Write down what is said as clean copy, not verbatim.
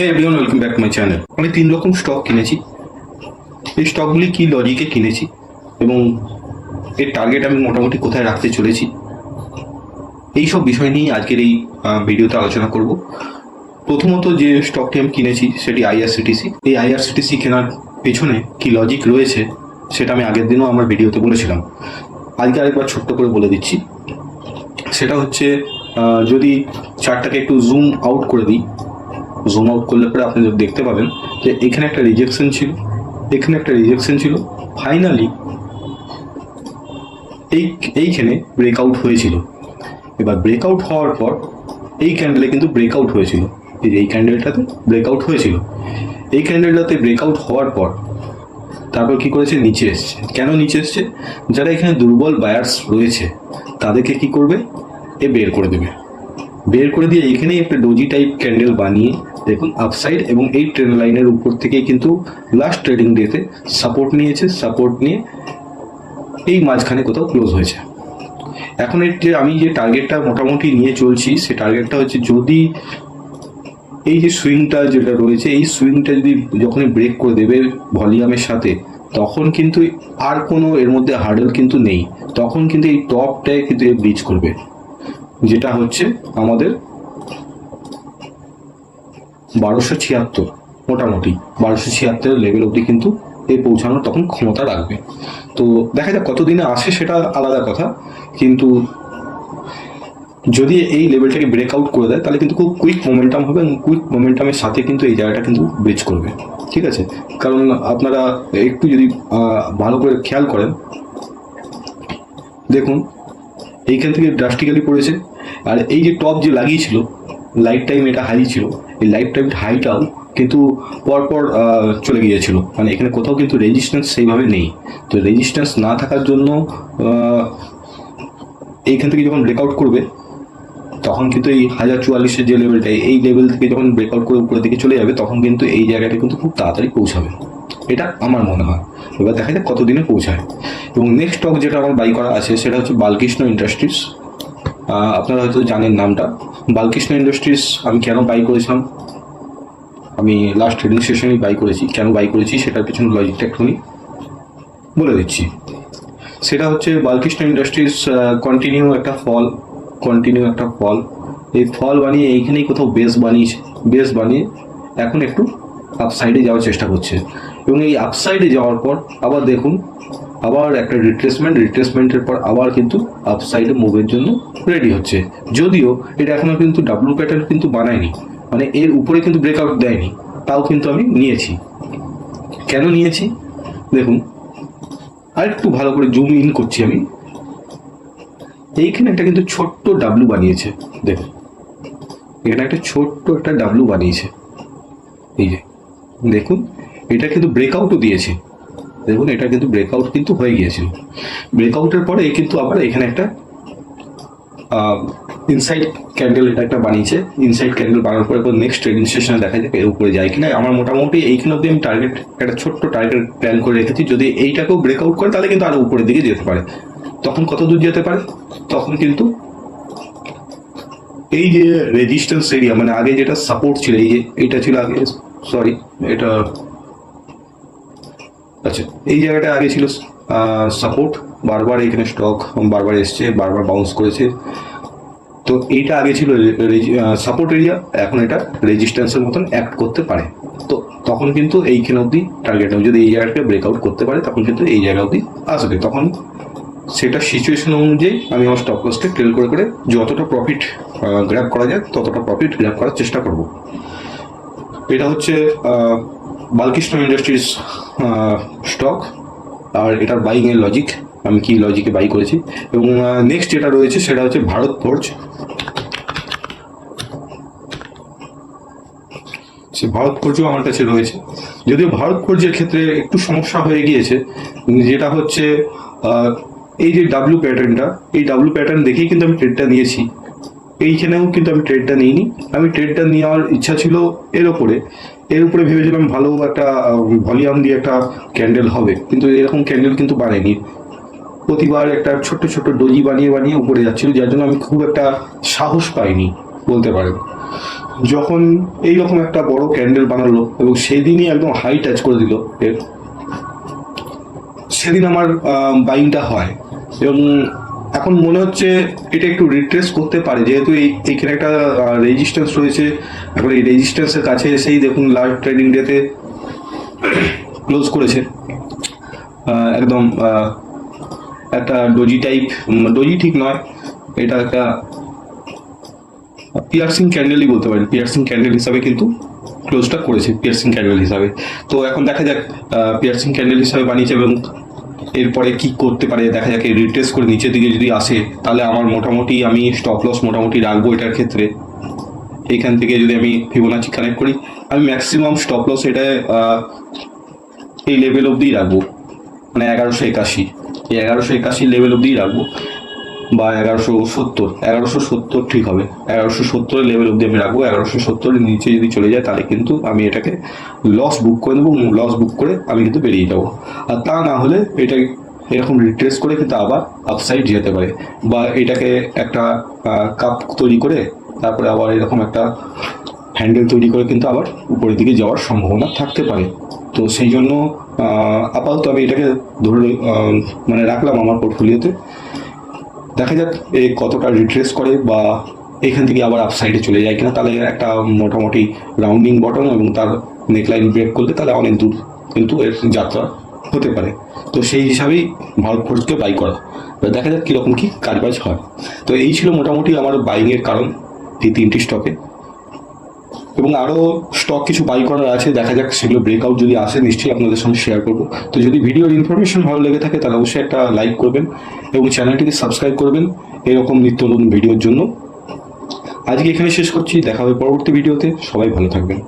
Hey everyone, welcome back to my channel. আমি 3 রকম stock কিনেছি। এই স্টকগুলি কি লজিকে কিনেছি এবং এর টার্গেট আমি মোটামুটি কোথায় রাখতে চলেছি, এই সব বিষয় নিয়ে আজকের এই ভিডিওতে আলোচনা করব। প্রথমত যে স্টকটি আমি কিনেছি সেটি আইআরসিটিসি। এই আইআরসিটিসি কেনার পেছনে কি লজিক রয়েছে সেটা আমি আগের দিনও আমার ভিডিওতে বলেছিলাম। আজকে আরেকবার ছোট্ট করে বলে দিচ্ছি। সেটা হচ্ছে যদি চার্টটাকে একটু জুম আউট করে দিই, জুম আউট করলে পরে আপনি দেখতে পাবেন যে এখানে একটা রিজেকশন ছিল, এখানে একটা রিজেকশন ছিল, ফাইনালি এইখানে ব্রেকআউট হয়েছিল। এবার ব্রেকআউট হওয়ার পর এই ক্যান্ডেলে কিন্তু ব্রেকআউট হয়েছিল, এই ক্যান্ডেলটাতে ব্রেকআউট হয়েছিল। এই ক্যান্ডেলটাতে ব্রেকআউট হওয়ার পর তারপর কি করেছে, নিচে এসছে। কেন নিচে এসছে? যারা এখানে দুর্বল বায়ার্স রয়েছে তাদেরকে কি করবে, এ বের করে দেবে। বের করে দিয়ে এখানেই একটা ডোজি টাইপ ক্যান্ডেল বানিয়ে দেখুন আপসাইড, এবং এই ট্রেন্ড লাইনের উপর থেকে কিন্তু লাস্ট ট্রেডিং ডেতে সাপোর্ট নিয়েছে। সাপোর্ট নিয়ে এই মাঝখানে কোথাও ক্লোজ হয়েছে। এখন এর যে আমি যে টার্গেটটা মোটামুটি নিয়ে চলছি, সে টার্গেটটা হচ্ছে যদি এই যে সুইংটা যেটা রয়েছে, এই সুইংটা যদি যখনই ব্রেক করে দেবে ভলিউমের সাথে, তখন কিন্তু আর কোনো এর মধ্যে হার্ডল কিন্তু নেই। তখন কিন্তু এই টপটায় কিন্তু এ ব্রিচ করবে, যেটা হচ্ছে আমাদের 1276, মোটামুটি 1276 লেভেল অবধি কিন্তু এই পৌঁছানোর তখন ক্ষমতা রাখবে। তো দেখা যাক কতদিনে আসে সেটা আলাদা কথা, কিন্তু যদি এই লেভেলটাকে ব্রেকআউট করে দেয় তাহলে কিন্তু খুব কুইক মোমেন্টাম হবে, এবং কুইক মোমেন্টামের সাথে কিন্তু এই জায়গাটা কিন্তু ব্রিচ করবে। ঠিক আছে, কারণ আপনারা একটু যদি ভালো করে খেয়াল করেন, দেখুন এইখান থেকে ড্রাস্টিক্যালি পড়েছে। আর এই যে টপ যে লাগিয়েছিল, লাইফ টাইম এটা হাই ছিল, এই লাইফ টাইম হাইটাও কিন্তু পরপর চলে গিয়েছিল। মানে এখানে কোথাও কিন্তু রেজিস্ট্যান্স সেইভাবে নেই। তো রেজিস্ট্যান্স না থাকার জন্য এইখান থেকে যখন ব্রেকআউট করবে তখন কিন্তু এই 1044-এর যে লেভেলটা, এই লেভেল থেকে যখন ব্রেকআউট করে উপরের দিকে চলে যাবে তখন কিন্তু এই জায়গাটা কিন্তু খুব তাড়াতাড়ি পৌঁছাবে, এটা আমার মনে হয়। এবার দেখা যাক কতদিনে পৌঁছায়। এবং নেক্সট স্টক যেটা আমার বাই করা আছে সেটা হচ্ছে বালকৃষ্ণ ইন্ডাস্ট্রিজ। আপনারা হয়তো জানেন নামটা। বালকৃষ্ণ ইন্ডাস্ট্রিজ আমি কেন বাই করেছিলাম, আমি লাস্ট ট্রেডিং সেশনেই বাই করেছি। কেন বাই করেছি সেটার পিছনে লজিকটা একটুখানি বলে দিচ্ছি। সেটা হচ্ছে বালকৃষ্ণ ইন্ডাস্ট্রিজ কন্টিনিউ একটা ফল, এই ফল বানিয়ে এইখানেই কোথাও বেস বানিয়েছে। বেস বানিয়ে এখন একটু আপসাইডে যাওয়ার চেষ্টা করছে, এবং এই আপসাইডে যাওয়ার পর আবার দেখুন আবার একটা রিট্রেসমেন্টের পর আবার কিন্তু আপসাইডে মুভের জন্য রেডি হচ্ছে। যদিও এটা এখনো কিন্তু ডাব্লু প্যাটার্ন কিন্তু বানায়নি, মানে এর উপরে কিন্তু ব্রেকআউট দেয়নি, তাও কিন্তু আমি নিয়েছি। কেন নিয়েছি দেখুন, আর একটু ভালো করে জুম ইন করছি আমি। এইখানে একটা কিন্তু ছোট্ট ডাব্লু বানিয়েছে, দেখুন এখানে একটা ছোট্ট একটা ডাব্লু বানিয়েছে। এই যে দেখুন, এটা কিন্তু ব্রেকআউটও দিয়েছে। দেখুন এটা কিন্তু ব্রেকআউট কিন্তু হয়ে গিয়েছিল। ব্রেকআউটের পরে কিন্তু আবার এখানে একটা ইনসাইড ক্যান্ডেল এটা একটা বানিয়েছে। ইনসাইড ক্যান্ডেল বানানোর পরে নেক্সট ট্রেডিং সেশনে দেখা যাক এর উপরে যায় কিনা। আমার মোটামুটি এইখানে অব্দি আমি টার্গেট, একটা ছোট্ট টার্গেট প্ল্যান করে রেখেছি। যদি এইটাকেও ব্রেকআউট করে তাহলে কিন্তু আরো উপরের দিকে যেতে পারে। তখন কত দূর যেতে পারে, তখন কিন্তু এই যে রেজিস্ট্যান্স এরিয়া, মানে আগে যেটা সাপোর্ট ছিল, এই যে এইটা ছিল আগে, সরি এটা, আচ্ছা এই জায়গাটা আগে ছিল সাপোর্ট। বারবার এখানে স্টক বারবার এসছে, বারবার বাউন্স করেছে। তো এইটা আগে ছিল সাপোর্ট এরিয়া, এখন এটা রেজিস্ট্যান্সের মতন অ্যাক্ট করতে পারে। তো তখন কিন্তু এইখানে অবধি টার্গেট, যদি এই জায়গাটাকে ব্রেকআউট করতে পারে তখন কিন্তু এই জায়গা অবধি আসবে। তখন সেটা সিচুয়েশন অনুযায়ী আমি আমার স্টপ লসকে ট্রেল করে করে যতটা প্রফিট গ্র্যাব করা যায় ততটা প্রফিট গ্র্যাব করার চেষ্টা করব। এটা হচ্ছে বালকৃষ্ণ ইন্ডাস্ট্রিজ স্টক, আর এটার বাইং এর লজিক, আমি কি লজিকে বাই করেছি। এবং নেক্সট যেটা রয়েছে সেটা হচ্ছে ভারত ফোর্জ। সে ভারত ফোর্জও আমার কাছে রয়েছে, যদিও ভারত ফোর্জের ক্ষেত্রে একটু সমস্যা হয়ে গিয়েছে। যেটা হচ্ছে এই যে ডাব্লু প্যাটার্নটা, এই ডাব্লু প্যাটার্ন দেখেই কিন্তু আমি ট্রেডটা নিয়েছি। এইখানেও কিন্তু আমি ট্রেডটা নিইনি, আমি ট্রেডটা নেওয়ার ইচ্ছা ছিল এর উপরে ভেবেছিলাম ভালো একটা ভলিউম দিয়ে একটা ক্যান্ডেল হবে, কিন্তু এরকম ক্যান্ডেল কিন্তু বানায়নি। প্রতিবার একটা ছোট্ট ছোট্ট ডোজি বানিয়ে উপরে যাচ্ছিল, যার জন্য আমি খুব একটা সাহস পাইনি বলতে পারেন। যখন এইরকম একটা বড় ক্যান্ডেল বানালো এবং সেদিনই একদম হাই টাচ করে দিল এর, সেদিন আমার বাইংটা হয়। এবং এখন মনে হচ্ছে এটা একটু রিট্রেস করতে পারে, যেহেতু এইখানে একটা রেজিস্ট্যান্স রয়েছে। এখন এই রেজিস্ট্যান্সের কাছে এসেই দেখুন লাস্ট ট্রেডিং ডেতে ক্লোজ করেছে একদম একটা ডোজি টাইপ, ডোজি ঠিক নয়, এটা একটা পিয়ার্সিং ক্যান্ডেলই বলতে পারেন, পিয়ার্সিং ক্যান্ডেল হিসাবে কিন্তু ক্লোজটা করেছে, পিয়ার্সিং ক্যান্ডেল হিসাবে। তো এখন দেখা যাক পিয়ার্সিং ক্যান্ডেল হিসাবে বানিয়েছে এবং এরপরে কি করতে পারে দেখা যাক। রিট্রেস করে নিচের দিকে যদি আসে তাহলে আমার মোটামুটি আমি স্টপ লস মোটামুটি রাখবো এটার ক্ষেত্রে। এইখান থেকে যদি আমি ফিবোনাচি কানেক্ট করি, আমি ম্যাক্সিমাম স্টপ লস এটা এই লেভেল অবধিই রাখবো, মানে 1181, এই 1181 লেভেল অবধিই রাখবো, বা 1170 ঠিক হবে, 1170 লেভেল অবধি আমি রাখবো। 1170 নিচে যদি চলে যায় তাহলে কিন্তু আমি এটাকে লস বুক করে দেবো, লস বুক করে আমি কিন্তু বেরিয়ে যাবো। আর তা না হলে এটা এরকম রিট্রেস করে কিন্তু আবার আপসাইড যেতে পারে, বা এটাকে একটা কাপ তৈরি করে তারপরে আবার এরকম একটা হ্যান্ডেল তৈরি করে কিন্তু আবার উপরের দিকে যাওয়ার সম্ভাবনা থাকতে পারে। তো সেই জন্য আপাতত আমি এটাকে ধরে মানে রাখলাম আমার পোর্টফোলিওতে। দেখা যাক এ কতটা রিট্রেস করে বা এখান থেকে আবার আপসাইডে চলে যায় কিনা, তাহলে একটা মোটামুটি রাউন্ডিং বটম এবং তার নেকলাইন ব্রেক করলে তাহলে অনেক দূর কিন্তু এর যাত্রা হতে পারে। তো সেই হিসাবেই ভারত ফোর্সকে বাই করা, দেখা যাক কীরকম কী কাজবাজ হয়। তো এই ছিল মোটামুটি আমার বাইংয়ের কারণ এই 3টি স্টকে, এবং আরও স্টক কিছু বাই করার আছে, দেখা যাক সেগুলো ব্রেকআউট যদি আসে নিশ্চয়ই আপনাদের সঙ্গে শেয়ার করবো। তো যদি ভিডিওর ইনফরমেশন ভালো লেগে থাকে তাহলে অবশ্যই একটা লাইক করবেন এবং চ্যানেলটিকে সাবস্ক্রাইব করবেন এরকম নিত্য নতুন ভিডিওর জন্য। আজকে এখানে শেষ করছি, দেখা হবে পরবর্তী ভিডিওতে, সবাই ভালো থাকবেন।